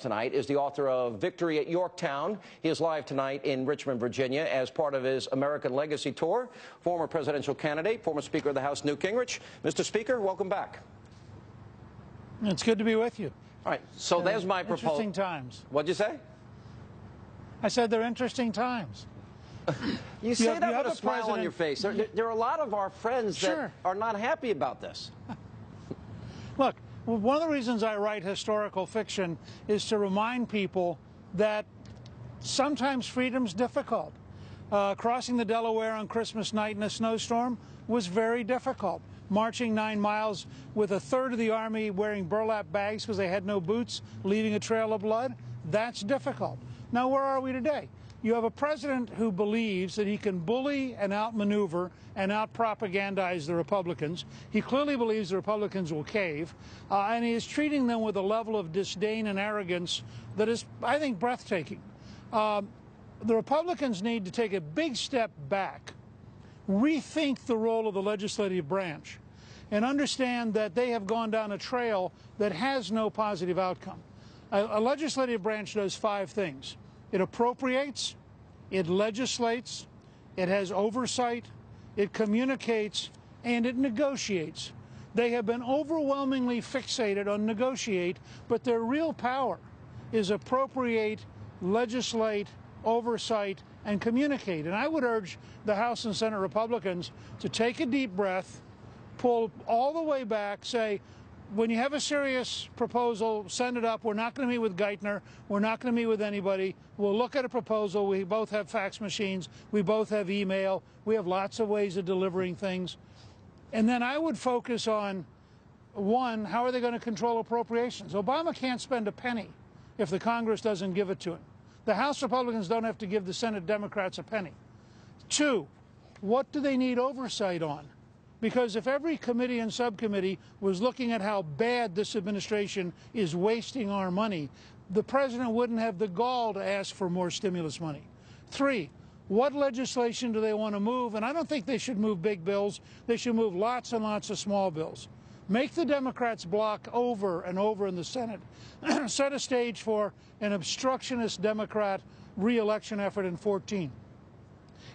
tonight is the author of Victory at Yorktown. He is live tonight in Richmond, Virginia, as part of his American Legacy Tour. Former presidential candidate, former Speaker of the House, Newt Gingrich. Mr. Speaker, welcome back. It's good to be with you. All right, so there's my proposal. Interesting times. What'd you say? I said they're interesting times. You say that with a smile on your face. There are a lot of our friends that are not happy about this. Look, one of the reasons I write historical fiction is to remind people that sometimes freedom's difficult. Crossing the Delaware on Christmas night in a snowstorm was very difficult. Marching 9 miles with a third of the army wearing burlap bags because they had no boots, leaving a trail of blood, that's difficult. Now, where are we today? You have a president who believes that he can bully and outmaneuver and out-propagandize the Republicans. He clearly believes the Republicans will cave, and he is treating them with a level of disdain and arrogance that is, I think, breathtaking. The Republicans need to take a big step back, rethink the role of the legislative branch, and understand that they have gone down a trail that has no positive outcome. A legislative branch does 5 things. It appropriates, it legislates, it has oversight, it communicates, and it negotiates. They have been overwhelmingly fixated on negotiate, but their real power is appropriate, legislate, oversight, and communicate. And I would urge the House and Senate Republicans to take a deep breath, pull all the way back, say, when you have a serious proposal, send it up. We're not going to meet with Geithner. We're not going to meet with anybody. We'll look at a proposal. We both have fax machines. We both have email. We have lots of ways of delivering things. And then I would focus on, one, how are they going to control appropriations? Obama can't spend a penny if the Congress doesn't give it to him. The House Republicans don't have to give the Senate Democrats a penny. 2, what do they need oversight on? Because if every committee and subcommittee was looking at how bad this administration is wasting our money, the president wouldn't have the gall to ask for more stimulus money. 3, what legislation do they want to move? And I don't think they should move big bills. They should move lots and lots of small bills. Make the Democrats block over and over in the Senate. Set a stage for an obstructionist Democrat re-election effort in 2014.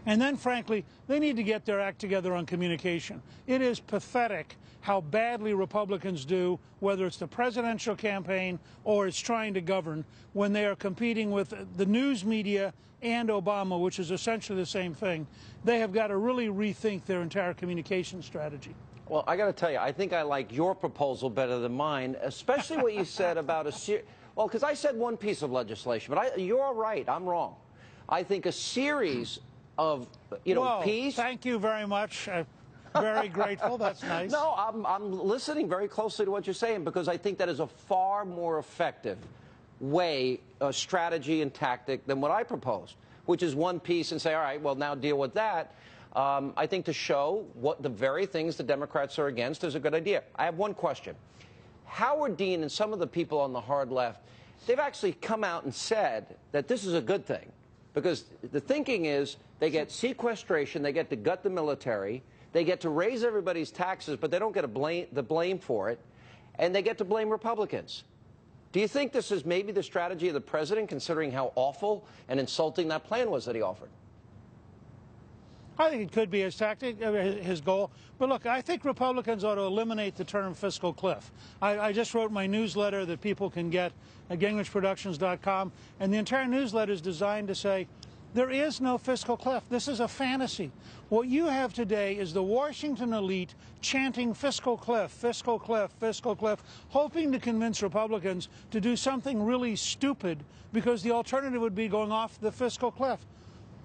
And then, frankly, they need to get their act together on communication. It is pathetic how badly Republicans do, whether it's the presidential campaign or it's trying to govern, when they are competing with the news media and Obama, which is essentially the same thing. They have got to really rethink their entire communication strategy. Well, I got to tell you, I think I like your proposal better than mine, especially what you said about well, because I said one piece of legislation, but you're right, I'm wrong. I think a series of, peace. Thank you very much. Very grateful. That's nice. No, I'm listening very closely to what you're saying, because I think that is a far more effective way, strategy and tactic than what I proposed, which is one piece and say, all right, well, now deal with that. I think to show what the very things the Democrats are against is a good idea. I have one question. Howard Dean and some of the people on the hard left, they've actually come out and said that this is a good thing. Because the thinking is they get sequestration, they get to gut the military, they get to raise everybody's taxes, but they don't get the blame for it, and they get to blame Republicans. Do you think this is maybe the strategy of the president, considering how awful and insulting that plan was that he offered? I think it could be his tactic, his goal. But look, I think Republicans ought to eliminate the term fiscal cliff. I just wrote my newsletter that people can get at GinghrichProductions.com, and the entire newsletter is designed to say, there is no fiscal cliff. This is a fantasy. What you have today is the Washington elite chanting fiscal cliff, fiscal cliff, fiscal cliff, hoping to convince Republicans to do something really stupid, because the alternative would be going off the fiscal cliff.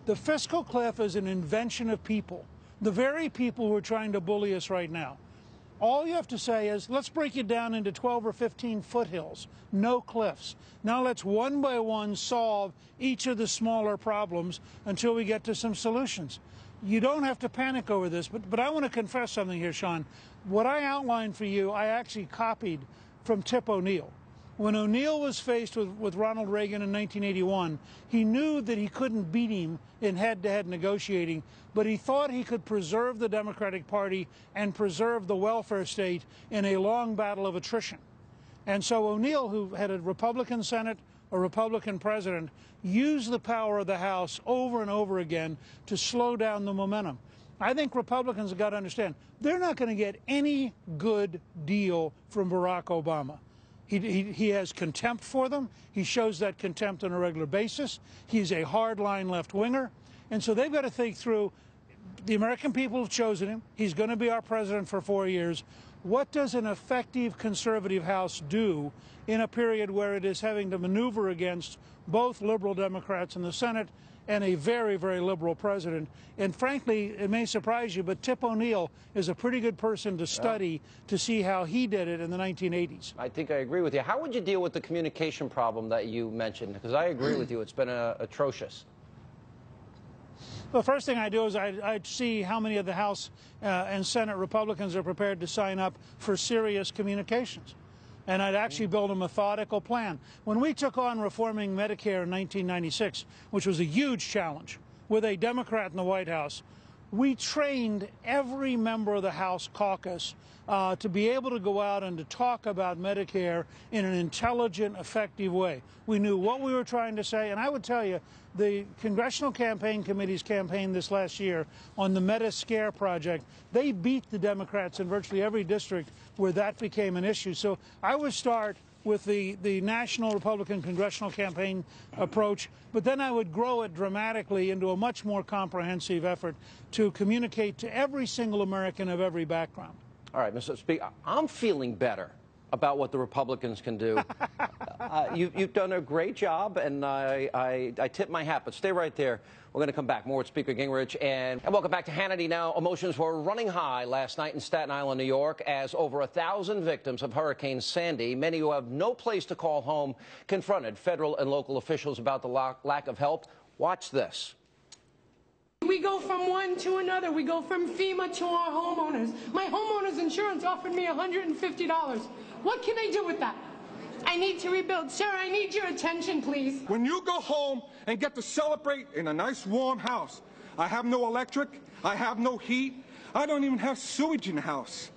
The fiscal cliff is an invention of people, the very people who are trying to bully us right now. All you have to say is, let's break it down into 12 or 15 foothills, no cliffs. Now let's one by one solve each of the smaller problems until we get to some solutions. You don't have to panic over this, but I want to confess something here, Sean. What I outlined for you, I actually copied from Tip O'Neill. When O'Neill was faced with Ronald Reagan in 1981, he knew that he couldn't beat him in head-to-head negotiating, but he thought he could preserve the Democratic Party and preserve the welfare state in a long battle of attrition. And so O'Neill, who had a Republican Senate, a Republican president, used the power of the House over and over again to slow down the momentum. I think Republicans have got to understand, they're not going to get any good deal from Barack Obama. He has contempt for them. He shows that contempt on a regular basis. He's a hardline left-winger. And so they've got to think through, the American people have chosen him. He's going to be our president for 4 years. What does an effective conservative House do in a period where it is having to maneuver against both liberal Democrats in the Senate and a very, very liberal president? And frankly, it may surprise you, but Tip O'Neill is a pretty good person to study to see how he did it in the 1980s. I think I agree with you. How would you deal with the communication problem that you mentioned? Because I agree with you. It's been atrocious. The first thing I do is I'd see how many of the House and Senate Republicans are prepared to sign up for serious communications. And I'd actually build a methodical plan. When we took on reforming Medicare in 1996, which was a huge challenge, with a Democrat in the White House, we trained every member of the House caucus to be able to go out and to talk about Medicare in an intelligent, effective way. We knew what we were trying to say, and I would tell you, the Congressional Campaign Committee's campaign this last year on the Medi-Scare project, they beat the Democrats in virtually every district where that became an issue. So I would start with the National Republican Congressional Campaign approach, but then I would grow it dramatically into a much more comprehensive effort to communicate to every single American of every background. All right, Mr. Speaker, I'm feeling better about what the Republicans can do. You've done a great job, and I tip my hat, but stay right there. We're going to come back more with Speaker Gingrich. And welcome back to Hannity now. Emotions were running high last night in Staten Island, New York, as over 1,000 victims of Hurricane Sandy, many who have no place to call home, confronted federal and local officials about the lack of help. Watch this. We go from one to another. We go from FEMA to our homeowners. My homeowner's insurance offered me $150. What can I do with that? I need to rebuild. Sir, I need your attention, please. When you go home and get to celebrate in a nice warm house, I have no electric, I have no heat, I don't even have sewage in the house.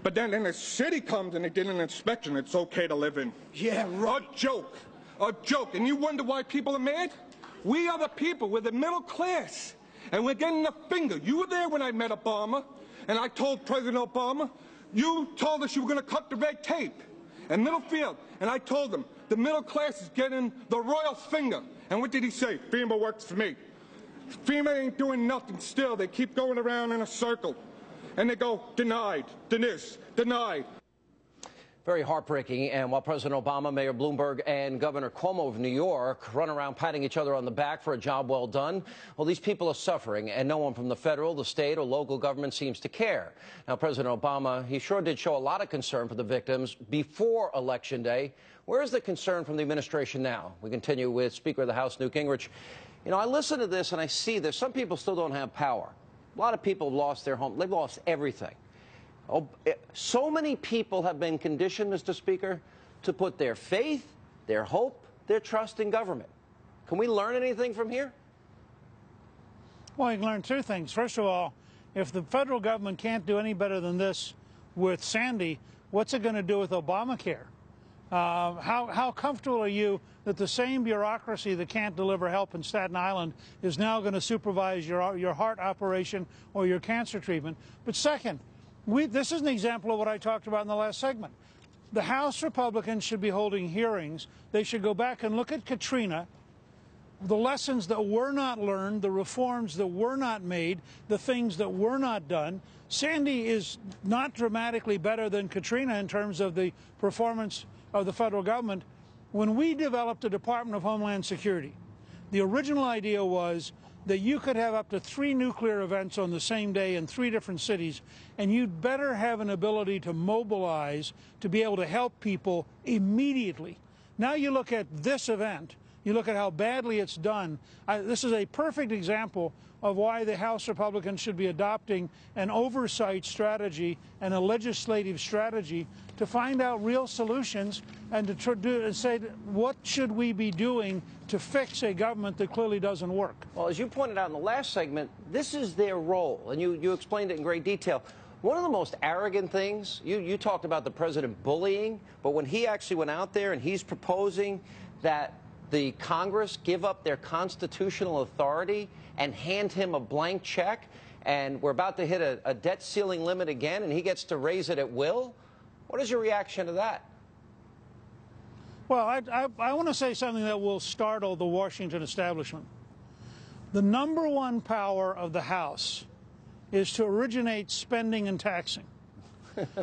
But then the city comes and they did an inspection, it's okay to live in. Yeah, right. A joke. And you wonder why people are mad? We are the people, we're the middle class. And we're getting the finger. You were there when I met Obama, and I told President Obama, you told us you were going to cut the red tape and Middlefield. And I told him, the middle class is getting the royal finger. And what did he say? FEMA works for me. FEMA ain't doing nothing still. They keep going around in a circle. And they go, denied, denied. Very heartbreaking. And while President Obama, Mayor Bloomberg, and Governor Cuomo of New York run around patting each other on the back for a job well done, well, these people are suffering, and no one from the federal, the state, or local government seems to care. Now, President Obama, he sure did show a lot of concern for the victims before Election Day. Where is the concern from the administration now? We continue with Speaker of the House, Newt Gingrich. You know, I listen to this and I see this. Some people still don't have power. A lot of people have lost their home. They've lost everything. Oh, so many people have been conditioned, Mr. Speaker, to put their faith, their hope, their trust in government. Can we learn anything from here? Well, you can learn two things. First of all, if the federal government can't do any better than this with Sandy, what's it going to do with Obamacare? How comfortable are you that the same bureaucracy that can't deliver help in Staten Island is now going to supervise your heart operation or your cancer treatment? But second, this is an example of what I talked about in the last segment. The House Republicans should be holding hearings. They should go back and look at Katrina, the lessons that were not learned, the reforms that were not made, the things that were not done. Sandy is not dramatically better than Katrina in terms of the performance of the federal government. When we developed the Department of Homeland Security, the original idea was that you could have up to 3 nuclear events on the same day in 3 different cities, and you'd better have an ability to mobilize to be able to help people immediately. Now you look at this event, you look at how badly it's done. This is a perfect example of why the House Republicans should be adopting an oversight strategy and a legislative strategy to find out real solutions and to say, what should we be doing to fix a government that clearly doesn't work? Well, as you pointed out in the last segment, this is their role, and you explained it in great detail. One of the most arrogant things, you talked about the president bullying, but when he actually went out there and he's proposing that the Congress give up their constitutional authority and hand him a blank check, and we're about to hit a debt ceiling limit again, and he gets to raise it at will, what is your reaction to that? Well, I want to say something that will startle the Washington establishment. The number one power of the House is to originate spending and taxing.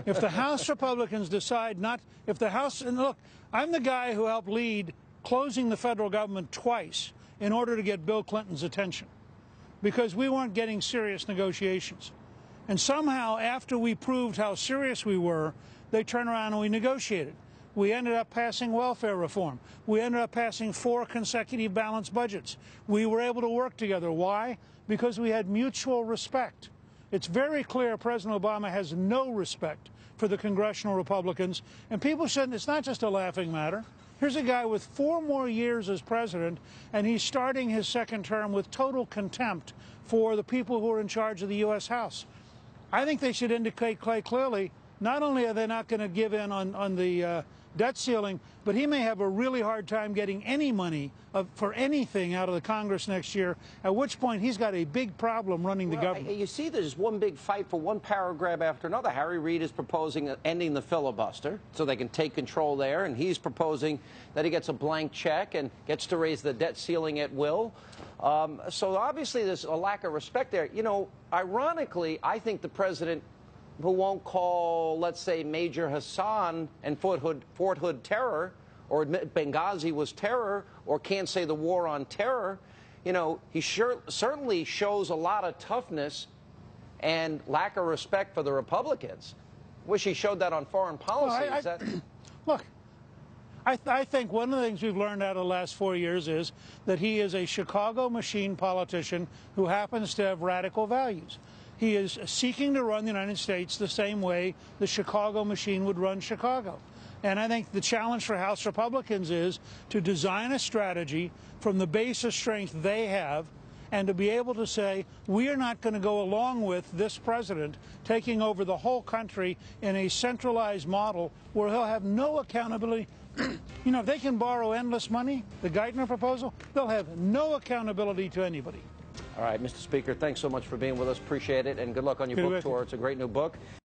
If the House Republicans decide not, if the House, and look, I'm the guy who helped lead closing the federal government twice in order to get Bill Clinton's attention, because we weren't getting serious negotiations. And somehow, after we proved how serious we were, they turned around and we negotiated. We ended up passing welfare reform. We ended up passing 4 consecutive balanced budgets. We were able to work together. Why? Because we had mutual respect. It's very clear President Obama has no respect for the congressional Republicans, and people shouldn't, it's not just a laughing matter. Here's a guy with 4 more years as president, and he's starting his second term with total contempt for the people who are in charge of the U.S. House. I think they should indicate quite clearly, not only are they not going to give in on the debt ceiling, but he may have a really hard time getting any money for anything out of the Congress next year, at which point he's got a big problem running the government. You see, there's one big fight for one power grab after another. Harry Reid is proposing ending the filibuster so they can take control there, and he's proposing that he gets a blank check and gets to raise the debt ceiling at will. So obviously there's a lack of respect there. You know, ironically, I think the president who won't call, let's say, Major Hassan and Fort Hood terror, or admit Benghazi was terror, or can't say the war on terror, you know, he certainly shows a lot of toughness and lack of respect for the Republicans. Wish he showed that on foreign policy. Look, I think one of the things we've learned out of the last 4 years is that he is a Chicago machine politician who happens to have radical values. He is seeking to run the United States the same way the Chicago machine would run Chicago. And I think the challenge for House Republicans is to design a strategy from the base of strength they have, and to be able to say, we are not going to go along with this president taking over the whole country in a centralized model where he'll have no accountability. You know, if they can borrow endless money, the Geithner proposal, they'll have no accountability to anybody. All right, Mr. Speaker, thanks so much for being with us. Appreciate it, and good luck on your book tour. It's a great new book.